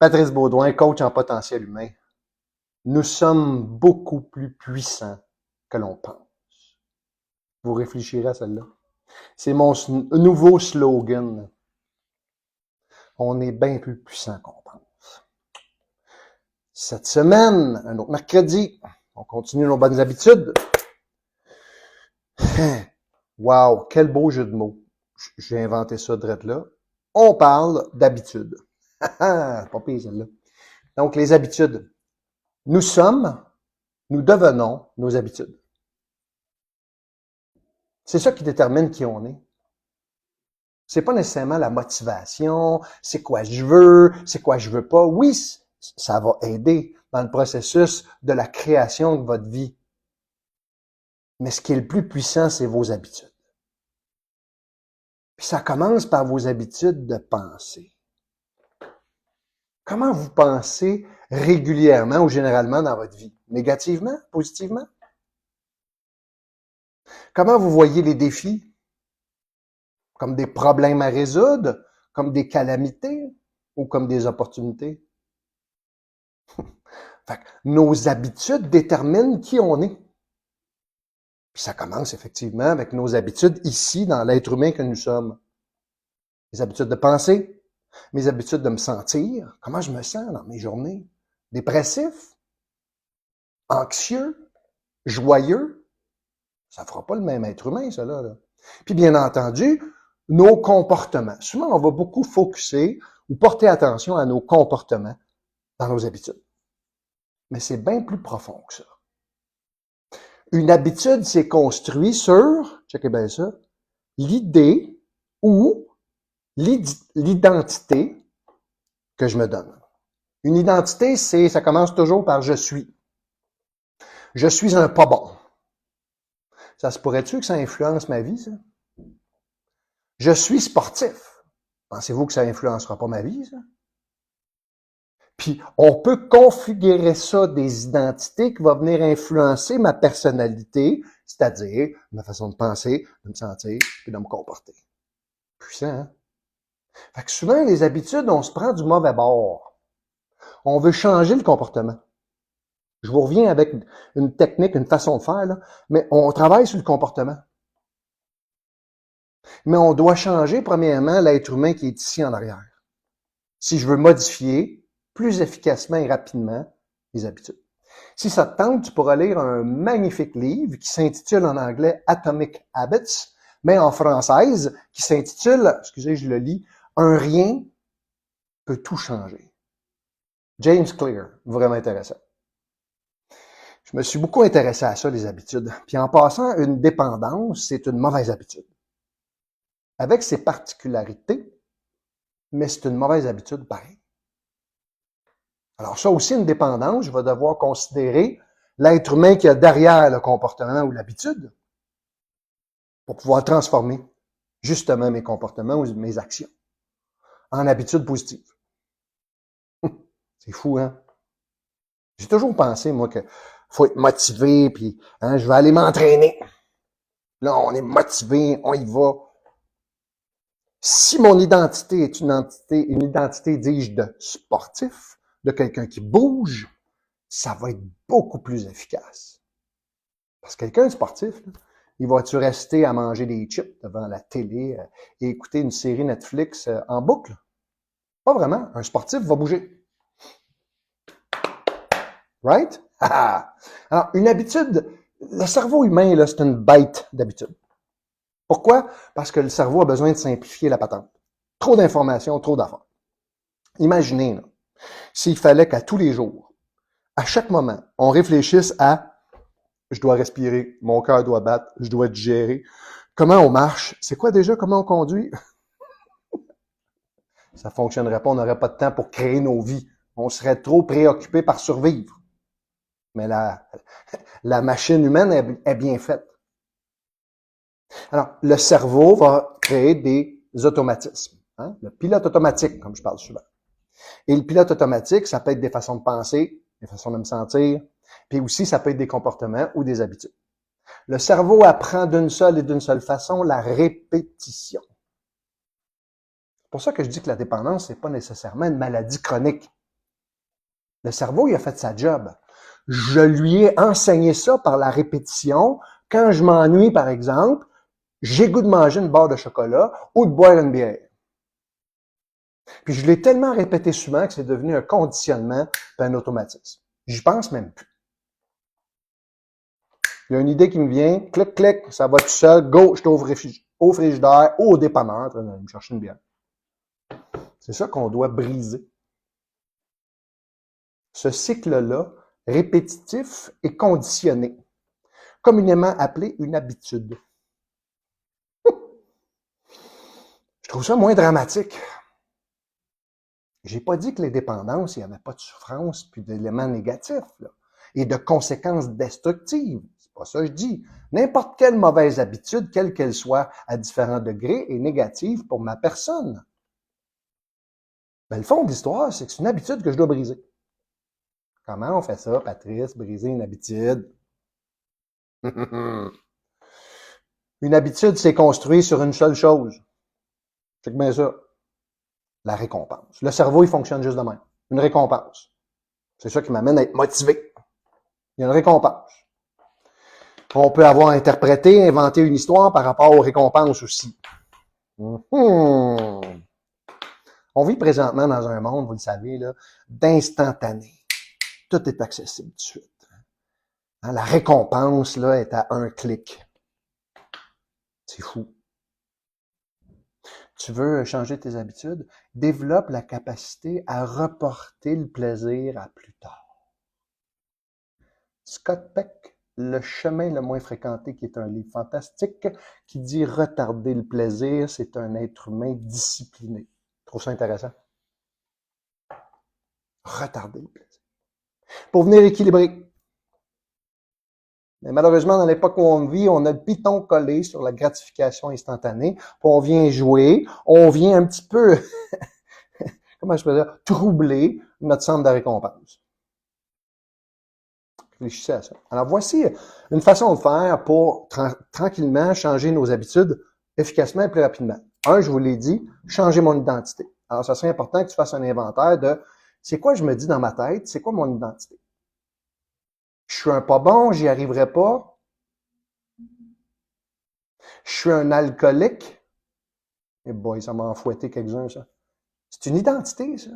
Patrice Baudouin, coach en potentiel humain. Nous sommes beaucoup plus puissants que l'on pense. Vous réfléchirez à celle-là. C'est mon nouveau slogan. On est bien plus puissant qu'on pense. Cette semaine, un autre mercredi, on continue nos bonnes habitudes. Wow, quel beau jeu de mots. J'ai inventé ça direct là. On parle d'habitude. Pas pire celle-là. Donc, les habitudes. Nous devenons nos habitudes. C'est ça qui détermine qui on est. C'est pas nécessairement la motivation, c'est quoi je veux pas. Oui, ça va aider dans le processus de la création de votre vie. Mais ce qui est le plus puissant, c'est vos habitudes. Puis ça commence par vos habitudes de pensée. Comment vous pensez régulièrement ou généralement dans votre vie? Négativement? Positivement? Comment vous voyez les défis? Comme des problèmes à résoudre? Comme des calamités? Ou comme des opportunités? Fait que nos habitudes déterminent qui on est. Puis ça commence effectivement avec nos habitudes ici, dans l'être humain que nous sommes. Les habitudes de penser, mes habitudes de me sentir, comment je me sens dans mes journées. Dépressif, anxieux, joyeux. Ça fera pas le même être humain, ça là. Puis bien entendu, nos comportements. Souvent, on va beaucoup focuser ou porter attention à nos comportements dans nos habitudes. Mais c'est bien plus profond que ça. Une habitude, c'est construit sur, checkez bien ça, l'idée ou l'identité que je me donne. Une identité, ça commence toujours par je suis. Je suis un pas bon. Ça se pourrait-tu que ça influence ma vie, ça? Je suis sportif. Pensez-vous que ça influencera pas ma vie, ça? Puis, on peut configurer ça des identités qui vont venir influencer ma personnalité, c'est-à-dire ma façon de penser, de me sentir et de me comporter. Puissant, hein? Fait que souvent, les habitudes, on se prend du mauvais bord. On veut changer le comportement. Je vous reviens avec une technique, une façon de faire, là, mais on travaille sur le comportement. Mais on doit changer, premièrement, l'être humain qui est ici en arrière. Si je veux modifier plus efficacement et rapidement les habitudes. Si ça te tente, tu pourras lire un magnifique livre qui s'intitule en anglais Atomic Habits, mais en française, qui s'intitule, excusez, je le lis, Un rien peut tout changer. James Clear, vraiment intéressant. Je me suis beaucoup intéressé à ça, les habitudes. Puis en passant, une dépendance, c'est une mauvaise habitude. Avec ses particularités, mais c'est une mauvaise habitude pareil. Alors ça aussi, une dépendance, je vais devoir considérer l'être humain qui a derrière le comportement ou l'habitude pour pouvoir transformer justement mes comportements ou mes actions en habitudes positives. C'est fou, hein? J'ai toujours pensé, moi, que faut être motivé, puis je vais aller m'entraîner. Là, on est motivé, on y va. Si mon identité est une identité, dis-je, de sportif, de quelqu'un qui bouge, ça va être beaucoup plus efficace. Parce que quelqu'un de sportif, là, il va-tu rester à manger des chips devant la télé et écouter une série Netflix en boucle? Pas vraiment. Un sportif va bouger. Right? Alors, une habitude, le cerveau humain, là, c'est une bête d'habitude. Pourquoi? Parce que le cerveau a besoin de simplifier la patente. Trop d'informations, trop d'affaires. Imaginez, là, s'il fallait qu'à tous les jours, à chaque moment, on réfléchisse à « je dois respirer, mon cœur doit battre, je dois digérer, comment on marche, c'est quoi déjà, comment on conduit? » Ça fonctionnerait pas, on n'aurait pas de temps pour créer nos vies. On serait trop préoccupé par survivre. Mais la machine humaine est bien faite. Alors, le cerveau va créer des automatismes. Hein? Le pilote automatique, comme je parle souvent. Et le pilote automatique, ça peut être des façons de penser, des façons de me sentir, puis aussi ça peut être des comportements ou des habitudes. Le cerveau apprend d'une seule façon, la répétition. C'est pour ça que je dis que la dépendance, c'est pas nécessairement une maladie chronique. Le cerveau, il a fait sa job. Je lui ai enseigné ça par la répétition. Quand je m'ennuie, par exemple, j'ai goût de manger une barre de chocolat ou de boire une bière. Puis je l'ai tellement répété souvent que c'est devenu un conditionnement et un automatisme. J'y pense même plus. Il y a une idée qui me vient, clic, clic, ça va tout seul, go, je suis au frigidaire ou au dépanneur en train de me chercher une bière. C'est ça qu'on doit briser. Ce cycle-là, répétitif et conditionné, communément appelé une habitude. Je trouve ça moins dramatique. J'ai pas dit que les dépendances, il n'y avait pas de souffrance puis d'éléments négatifs, là, et de conséquences destructives. C'est pas ça que je dis. N'importe quelle mauvaise habitude, quelle qu'elle soit, à différents degrés, est négative pour ma personne. Ben, le fond de l'histoire, c'est que c'est une habitude que je dois briser. Comment on fait ça, Patrice, briser une habitude? Une habitude, c'est construit sur une seule chose. Check bien ça. La récompense. Le cerveau, il fonctionne juste de même. Une récompense. C'est ça qui m'amène à être motivé. Il y a une récompense. On peut avoir interprété, inventé une histoire par rapport aux récompenses aussi. On vit présentement dans un monde, vous le savez, là, d'instantané. Tout est accessible tout de suite. La récompense là, est à un clic. C'est fou. Tu veux changer tes habitudes? Développe la capacité à reporter le plaisir à plus tard. Scott Peck, Le chemin le moins fréquenté, qui est un livre fantastique, qui dit retarder le plaisir, c'est un être humain discipliné. Je trouve ça intéressant. Retarder le plaisir. Pour venir équilibrer. Mais malheureusement, dans l'époque où on vit, on a le piton collé sur la gratification instantanée. Puis on vient jouer, on vient un petit peu, comment je peux dire, troubler notre centre de récompense. Réfléchissez à ça. Alors voici une façon de faire pour tranquillement changer nos habitudes efficacement et plus rapidement. Un, je vous l'ai dit, changer mon identité. Alors ça serait important que tu fasses un inventaire de c'est quoi je me dis dans ma tête, c'est quoi mon identité. Je suis un pas bon, j'y arriverai pas. Je suis un alcoolique. Eh boy, ça m'a enfouetté quelques-uns, ça. C'est une identité, ça.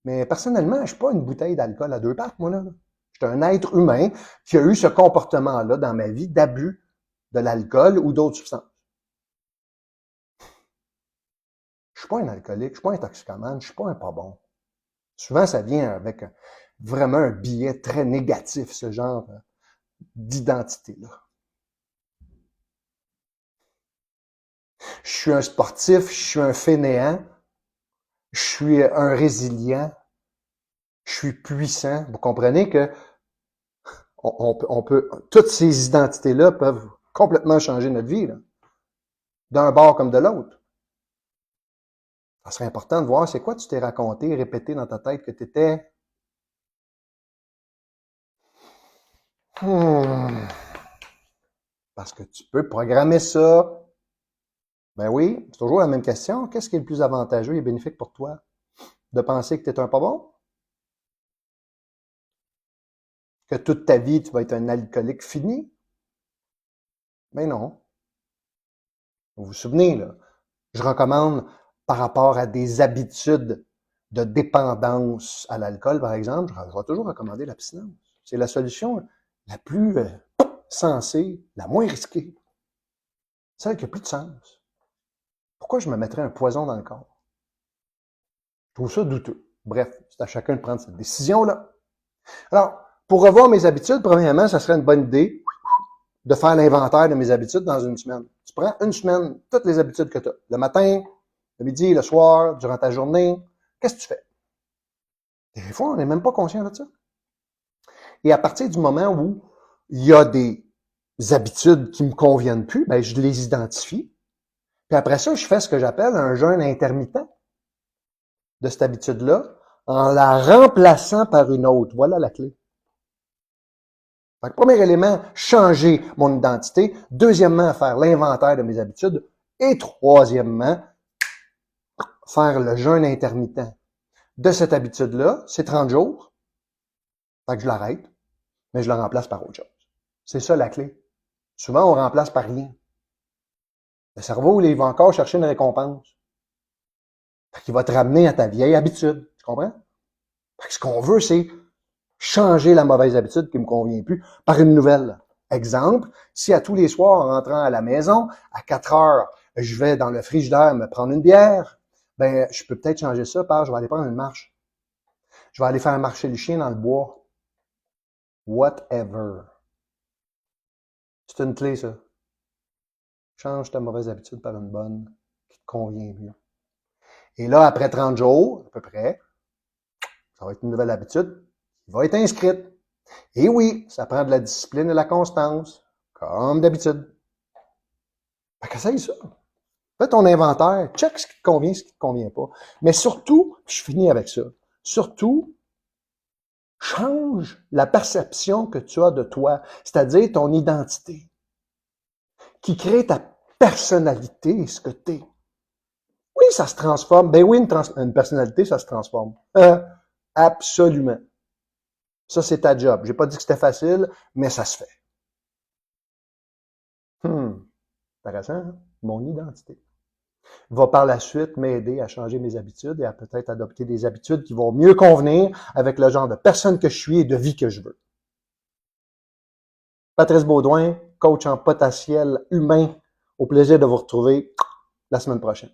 Mais personnellement, je suis pas une bouteille d'alcool à deux pattes, moi, là. Je suis un être humain qui a eu ce comportement-là dans ma vie d'abus de l'alcool ou d'autres substances. Je suis pas un alcoolique, je suis pas un toxicomane, je suis pas un pas bon. Souvent, ça vient avec vraiment un biais très négatif, ce genre d'identité-là. Je suis un sportif, je suis un fainéant, je suis un résilient, je suis puissant. Vous comprenez que on peut toutes ces identités-là peuvent complètement changer notre vie, là, d'un bord comme de l'autre. Ça serait important de voir c'est quoi tu t'es raconté, répété dans ta tête que tu étais. Parce que tu peux programmer ça. Ben oui, c'est toujours la même question. Qu'est-ce qui est le plus avantageux et bénéfique pour toi? De penser que tu es un pas bon? Que toute ta vie, tu vas être un alcoolique fini? Ben non. Vous vous souvenez, là, je recommande par rapport à des habitudes de dépendance à l'alcool, par exemple, je vais toujours recommander l'abstinence. C'est la solution la plus sensée, la moins risquée. Celle qui n'a plus de sens. Pourquoi je me mettrais un poison dans le corps? Je trouve ça douteux. Bref, c'est à chacun de prendre cette décision-là. Alors, pour revoir mes habitudes, premièrement, ça serait une bonne idée de faire l'inventaire de mes habitudes dans une semaine. Tu prends une semaine, toutes les habitudes que tu as. Le matin, le midi, le soir, durant ta journée. Qu'est-ce que tu fais? Des fois, on n'est même pas conscient de ça. Et à partir du moment où il y a des habitudes qui me conviennent plus, ben, je les identifie. Puis après ça, je fais ce que j'appelle un jeûne intermittent de cette habitude-là en la remplaçant par une autre. Voilà la clé. Fait que, premier élément, changer mon identité. Deuxièmement, faire l'inventaire de mes habitudes. Et troisièmement, faire le jeûne intermittent de cette habitude-là. C'est 30 jours. Fait que je l'arrête, mais je le remplace par autre chose. C'est ça la clé. Souvent, on remplace par rien. Le cerveau, il va encore chercher une récompense. Fait qu'il va te ramener à ta vieille habitude. Tu comprends? Fait que ce qu'on veut, c'est changer la mauvaise habitude qui me convient plus par une nouvelle. Exemple, si à tous les soirs, en rentrant à la maison, à 4 heures, je vais dans le frigidaire me prendre une bière, ben, je peux peut-être changer ça par, je vais aller prendre une marche. Je vais aller faire marcher le chien dans le bois. Whatever. C'est une clé, ça. Change ta mauvaise habitude par une bonne qui te convient mieux. Et là, après 30 jours, à peu près, ça va être une nouvelle habitude qui va être inscrite. Et oui, ça prend de la discipline et de la constance, comme d'habitude. Fait qu'essaye ça. Fais ton inventaire, check ce qui te convient, ce qui te convient pas. Mais surtout, je finis avec ça, surtout, change la perception que tu as de toi, c'est-à-dire ton identité, qui crée ta personnalité, ce que tu es. Oui, ça se transforme. Ben oui, une personnalité, ça se transforme. Absolument. Ça, c'est ta job. J'ai pas dit que c'était facile, mais ça se fait. Intéressant, hein? Mon identité va par la suite m'aider à changer mes habitudes et à peut-être adopter des habitudes qui vont mieux convenir avec le genre de personne que je suis et de vie que je veux. Patrice Baudouin, coach en potentiel humain. Au plaisir de vous retrouver la semaine prochaine.